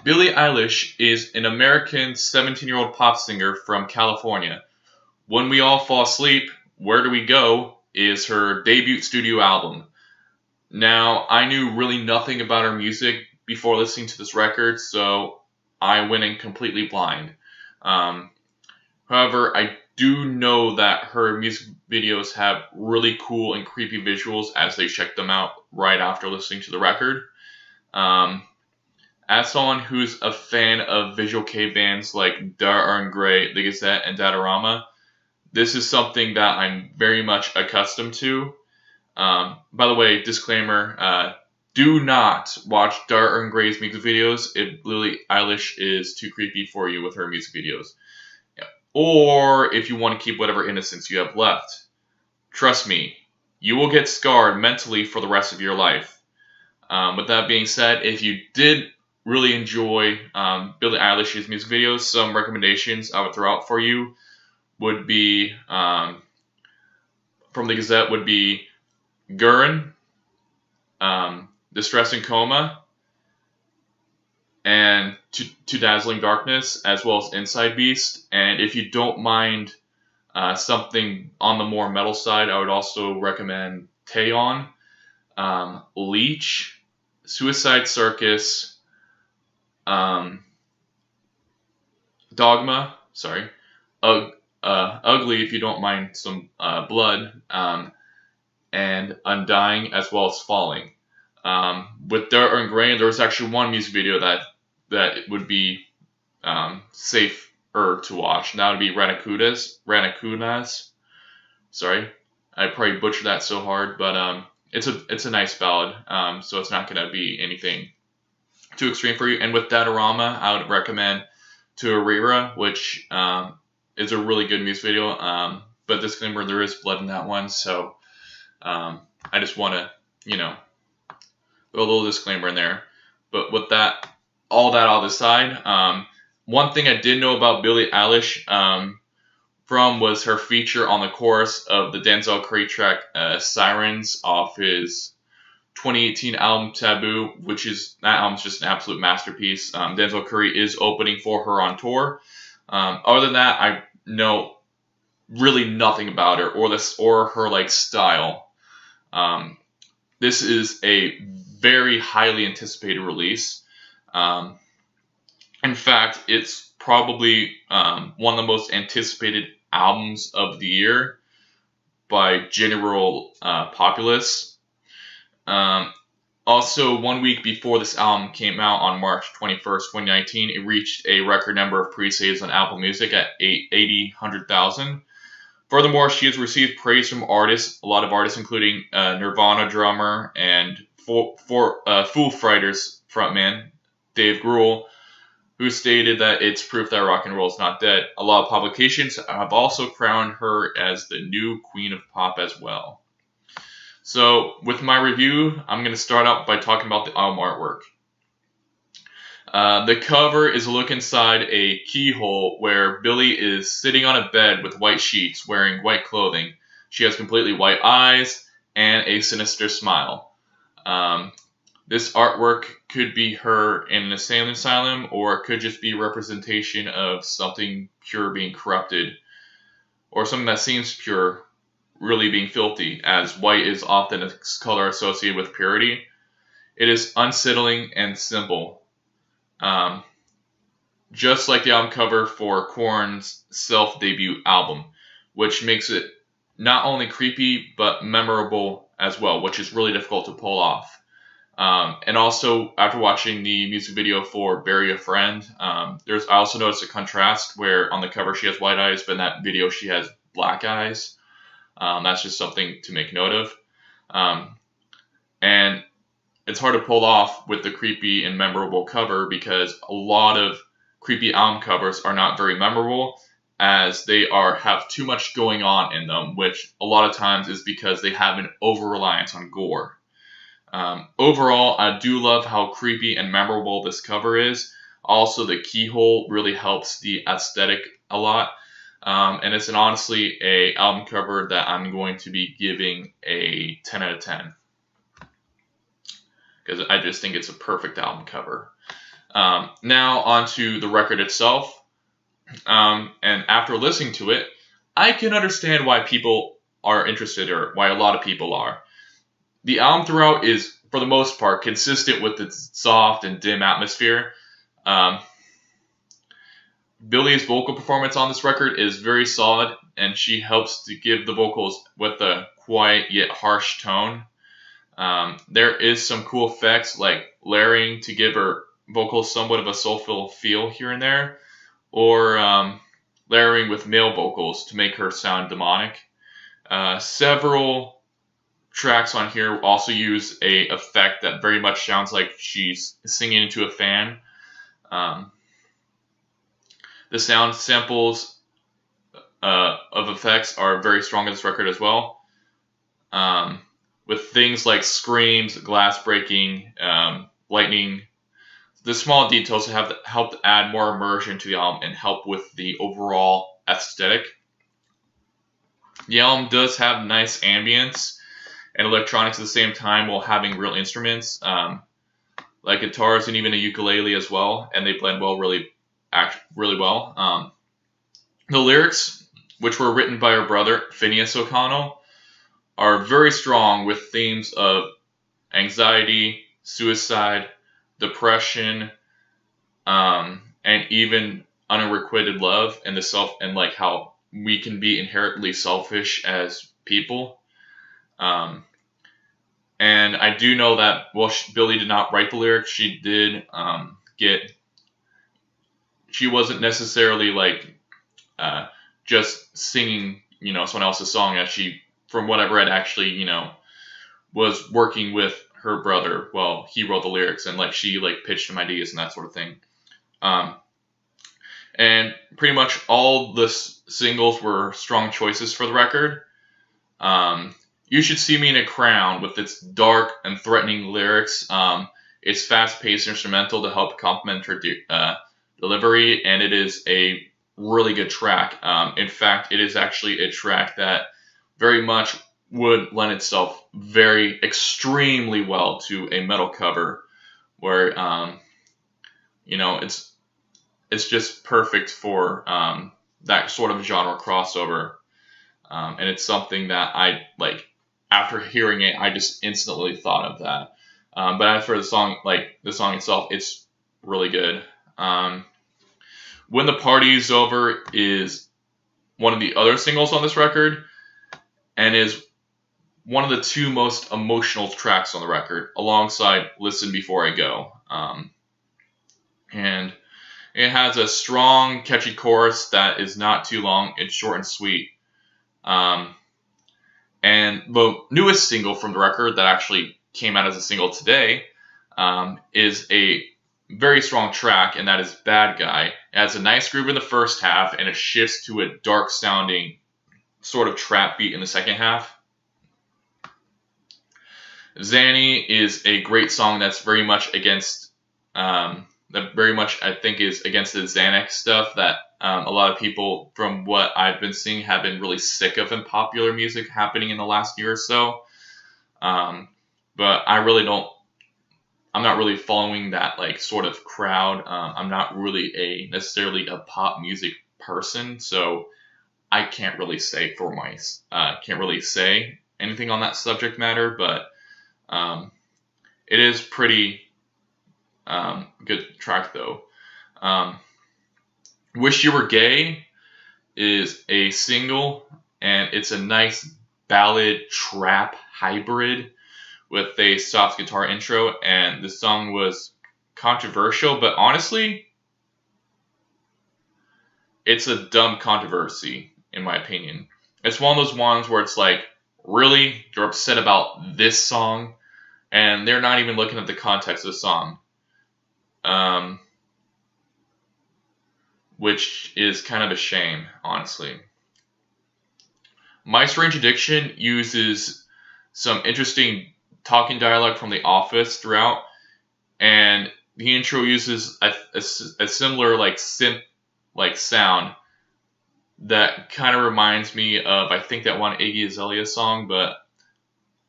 Billie Eilish is an American 17-year-old pop singer from California. When We All Fall Asleep, Where Do We Go is her debut studio album. Now, I knew really nothing about her music before listening to this record, so I went in completely blind. However, I do know that her music videos have really cool and creepy visuals as they check them out right after listening to the record. As someone who's a fan of visual kei bands like Dar and Gray, The Gazette, and Datarama, this is something that I'm very much accustomed to. By the way, disclaimer, do not watch Dar and Gray's music videos if Billie Eilish is too creepy for you with her music videos. Or if you want to keep whatever innocence you have left. Trust me, you will get scarred mentally for the rest of your life. With that being said, if you did really enjoy Billie Eilish's music videos, some recommendations I would throw out for you would be, from the Gazette, would be Gurren, Distress and Coma, and To Dazzling Darkness, as well as Inside Beast. And if you don't mind something on the more metal side, I would also recommend Taeon, Leech, Suicide Circus, Dogma, Ugly if you don't mind some blood, and Undying, as well as Falling. With Dirt and Grain, there was actually one music video that would be safer to watch, and that would be Ranakunas. Sorry, I probably butchered that so hard, but it's a nice ballad, so it's not going to be anything too extreme for you. And with Datarama, I would recommend To Arira, which is a really good music video. But disclaimer, there is blood in that one, so I just want to, put a little disclaimer in there. But with all that on the side, one thing I did know about Billie Eilish was her feature on the chorus of the Denzel Curry track Sirens off his 2018 album Taboo, that album's just an absolute masterpiece. Denzel Curry is opening for her on tour. Other than that, I know really nothing about her or her style. This is a very highly anticipated release. In fact, it's probably one of the most anticipated albums of the year by general populace. Also, 1 week before this album came out on March 21st, 2019, it reached a record number of pre-saves on Apple Music at 100,000. Furthermore, she has received praise from a lot of artists, including Nirvana drummer and Foo Fighters frontman Dave Grohl, who stated that it's proof that rock and roll is not dead. A lot of publications have also crowned her as the new queen of pop as well. So, with my review, I'm going to start out by talking about the album artwork. The cover is a look inside a keyhole where Billie is sitting on a bed with white sheets, wearing white clothing. She has completely white eyes and a sinister smile. This artwork could be her in an insane asylum, or it could just be a representation of something pure being corrupted, or something that seems pure really being filthy, as white is often a color associated with purity. It is unsettling and simple. Just like the album cover for Korn's self-debut album, which makes it not only creepy, but memorable as well, which is really difficult to pull off. And also, after watching the music video for Bury a Friend, I also noticed a contrast where on the cover she has white eyes, but in that video she has black eyes. That's just something to make note of. And it's hard to pull off with the creepy and memorable cover, because a lot of creepy album covers are not very memorable, as they have too much going on in them, which a lot of times is because they have an over-reliance on gore. Overall, I do love how creepy and memorable this cover is. Also, the keyhole really helps the aesthetic a lot. And it's honestly an album cover that I'm going to be giving a 10 out of 10. Because I just think it's a perfect album cover. Now onto the record itself. And after listening to it, I can understand why people are interested, or why a lot of people are. The album throughout is, for the most part, consistent with its soft and dim atmosphere. Um, Billie's vocal performance on this record is very solid, and she helps to give the vocals with a quiet yet harsh tone. There is some cool effects like layering to give her vocals somewhat of a soulful feel here and there, or layering with male vocals to make her sound demonic. Several tracks on here also use a effect that very much sounds like she's singing into a fan. The sound samples of effects are very strong in this record as well, with things like screams, glass breaking, lightning. The small details have helped add more immersion to the album and help with the overall aesthetic. The album does have nice ambience and electronics at the same time while having real instruments, like guitars and even a ukulele as well, and they blend well, really well. The lyrics, which were written by her brother, Phineas O'Connell, are very strong with themes of anxiety, suicide, depression, and even unrequited love, and like how we can be inherently selfish as people. And I do know that, well, Billie did not write the lyrics. She did she wasn't necessarily like just singing, someone else's song, as she, from what I've read, actually, was working with her brother while he wrote the lyrics, and like she like pitched him ideas and that sort of thing. And pretty much all the singles were strong choices for the record. You Should See Me in a Crown, with its dark and threatening lyrics, it's fast-paced instrumental to help complement her delivery, and it is a really good track. In fact, it is actually a track that very much would lend itself extremely well to a metal cover, where it's just perfect for that sort of genre crossover, and it's something that I like. After hearing it, I just instantly thought of that. But as for the song itself, it's really good. When the Party's Over is one of the other singles on this record, and is one of the two most emotional tracks on the record, alongside Listen Before I Go. And it has a strong, catchy chorus that is not too long. It's short and sweet. And the newest single from the record that actually came out as a single today is a very strong track, and that is Bad Guy. It has a nice groove in the first half, and it shifts to a dark-sounding sort of trap beat in the second half. Zanny is a great song that's very much against, I think, is against the Xanax stuff that a lot of people, from what I've been seeing, have been really sick of in popular music happening in the last year or so. But I'm not really following that like sort of crowd. I'm not really necessarily a pop music person, so I can't really say anything on that subject matter. But it is pretty good track though. Wish You Were Gay is a single, and it's a nice ballad trap hybrid with a soft guitar intro, and the song was controversial, but honestly, it's a dumb controversy, in my opinion. It's one of those ones where it's like, really? You're upset about this song? And they're not even looking at the context of the song. Which is kind of a shame, honestly. My Strange Addiction uses some interesting talking dialogue from The Office throughout, and the intro uses a similar like synth like sound that kind of reminds me of, I think, that one Iggy Azalea song, but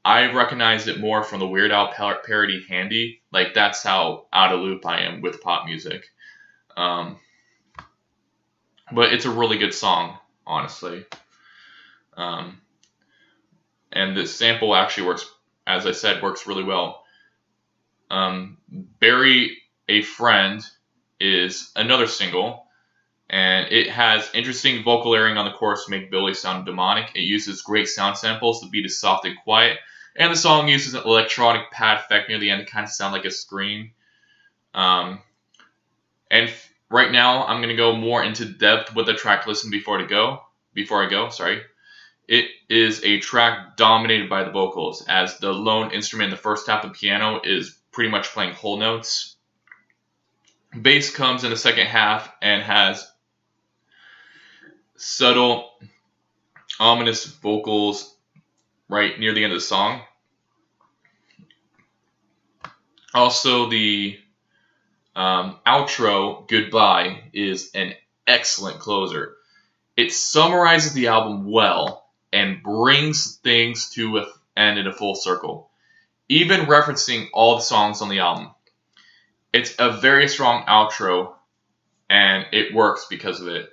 I recognize it more from the Weird Al parody Handy. Like, that's how out of loop I am with pop music. But it's a really good song, honestly. And the sample actually works, as I said, works really well. Bury a Friend is another single, and it has interesting vocal layering on the chorus to make Billie sound demonic. It uses great sound samples. The beat is soft and quiet, and the song uses an electronic pad effect near the end to kind of sound like a scream. And right now, I'm going to go more into depth with the track listen before I go. It is a track dominated by the vocals, as the lone instrument in the first half of the piano is pretty much playing whole notes. Bass comes in the second half and has subtle, ominous vocals right near the end of the song. Also, the outro, Goodbye, is an excellent closer. It summarizes the album well and brings things to an end in a full circle, even referencing all the songs on the album. It's a very strong outro, and it works because of it.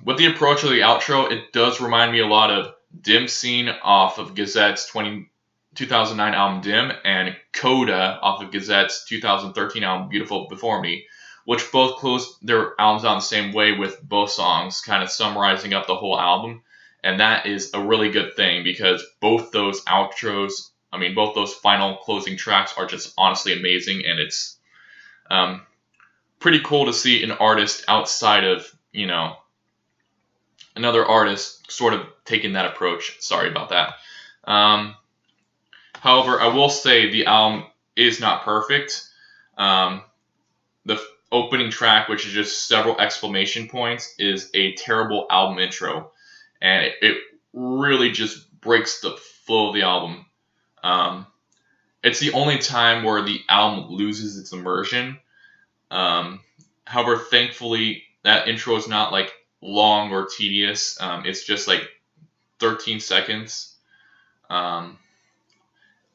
With the approach of the outro, it does remind me a lot of Dim Scene off of Gazette's 2009 album Dim, and Coda off of Gazette's 2013 album Beautiful Before Me, which both close their albums out the same way with both songs, kind of summarizing up the whole album. And that is a really good thing, because both those final closing tracks are just honestly amazing, and it's pretty cool to see an artist outside of, another artist sort of taking that approach. Sorry about that. However, I will say the album is not perfect. The opening track, which is just several exclamation points, is a terrible album intro. And it really just breaks the flow of the album. It's the only time where the album loses its immersion. However, thankfully, that intro is not like long or tedious. It's just like 13 seconds.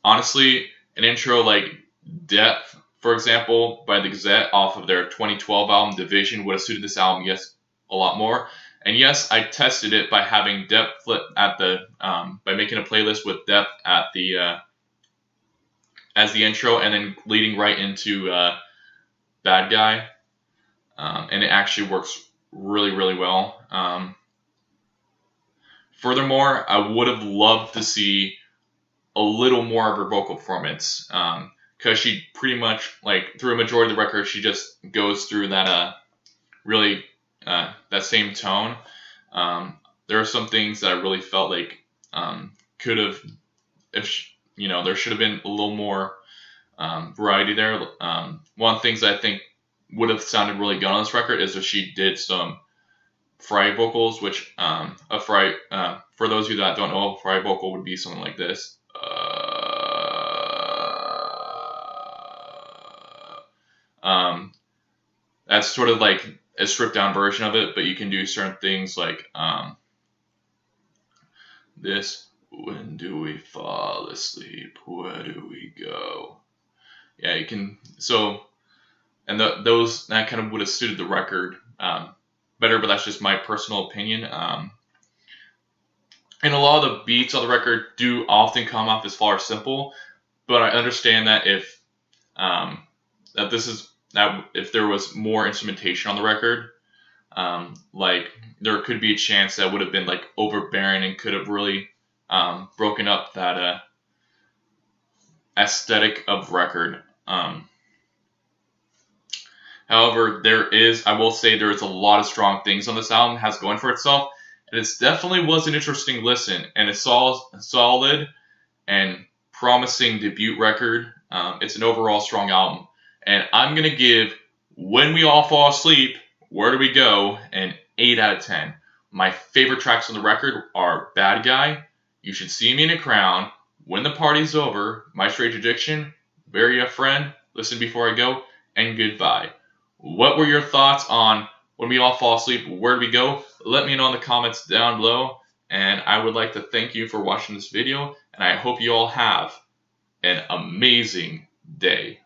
Honestly, an intro like Depth, for example, by the Gazette off of their 2012 album Division would have suited this album, yes, a lot more. And yes, I tested it by having Depth flip at by making a playlist with Depth at the as the intro, and then leading right into Bad Guy, and it actually works really, really well. Furthermore, I would have loved to see a little more of her vocal performance, because she pretty much, like, through a majority of the record, she just goes through that really that same tone. There are some things that I really felt like could have, there should have been a little more variety there. One of the things I think would have sounded really good on this record is if she did some fry vocals, which for those of you that don't know, a fry vocal would be something like this. That's sort of like a stripped down version of it, but you can do certain things like this. When do we fall asleep? Where do we go? Yeah, you can. So, and that kind of would have suited the record better, but that's just my personal opinion. And a lot of the beats on the record do often come off as far simple, but I understand that if if there was more instrumentation on the record, like there could be a chance that would have been like overbearing and could have really broken up that aesthetic of record. However, I will say there is a lot of strong things on this album, has going for itself, and it definitely was an interesting listen, and it's solid and promising debut record. It's an overall strong album, and I'm going to give When We All Fall Asleep, Where Do We Go, an 8 out of 10. My favorite tracks on the record are Bad Guy, You Should See Me in a Crown, When the Party's Over, My Strange Addiction, Bury a Friend, Listen Before I Go, and Goodbye. What were your thoughts on When We All Fall Asleep, Where Do We Go? Let me know in the comments down below, and I would like to thank you for watching this video, and I hope you all have an amazing day.